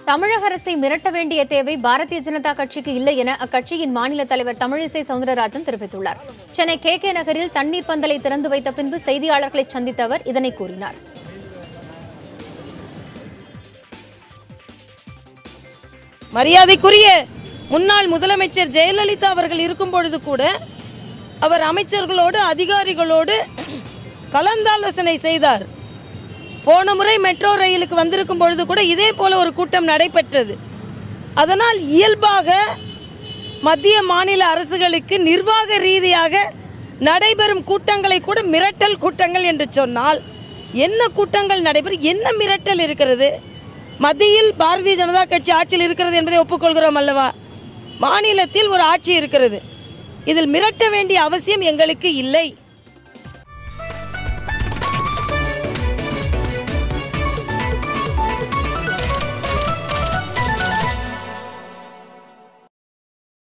தமிழக அரசை மிரட்ட வேண்டிய தேவை பாரதிய ஜனதா கட்சிக்கு இல்லை என அக்கட்சியின் மாநில தலைவர் தமிழிசை சவுந்தரராஜன் தெரிவித்துள்ளார். சென்னை KK நகரில் தண்ணீர் பந்தலை திறந்து வைத்த பின்பு செய்தியாளர்களை சந்தித்த அவர் இதனை கூறினார். மரியாதைக்குரிய முன்னாள் முதலமைச்சர் ஜெயலலிதா அவர்கள் இருக்கும் பொழுது கூட அவர் அமைச்சர்களோடு அதிகாரிகளோடு கலந்தாலோசனை செய்தார். போன முறை மெட்ரோ ரயிலுக்கு வந்திருக்கும் பொழுது கூட இதே போல ஒரு கூட்டம் நடைபெற்றது. அதனால் இயல்பாக மத்திய மாநில அரசுகளுக்கு நிர்வாக ரீதியாக நடைபெறும் கூட்டங்களை கூட மிரட்டல் கூட்டங்கள் என்று சொன்னால் என்ன கூட்டங்கள் நடைபெறும், என்ன மிரட்டல் இருக்கிறது? மத்தியில் பாரதிய ஜனதா கட்சி ஆட்சியில் இருக்கிறது என்பதை ஒப்புக்கொள்கிறோம் அல்லவா? மாநிலத்தில் ஒரு ஆட்சி இருக்கிறது. இதில் மிரட்ட வேண்டிய அவசியம் எங்களுக்கு இல்லை.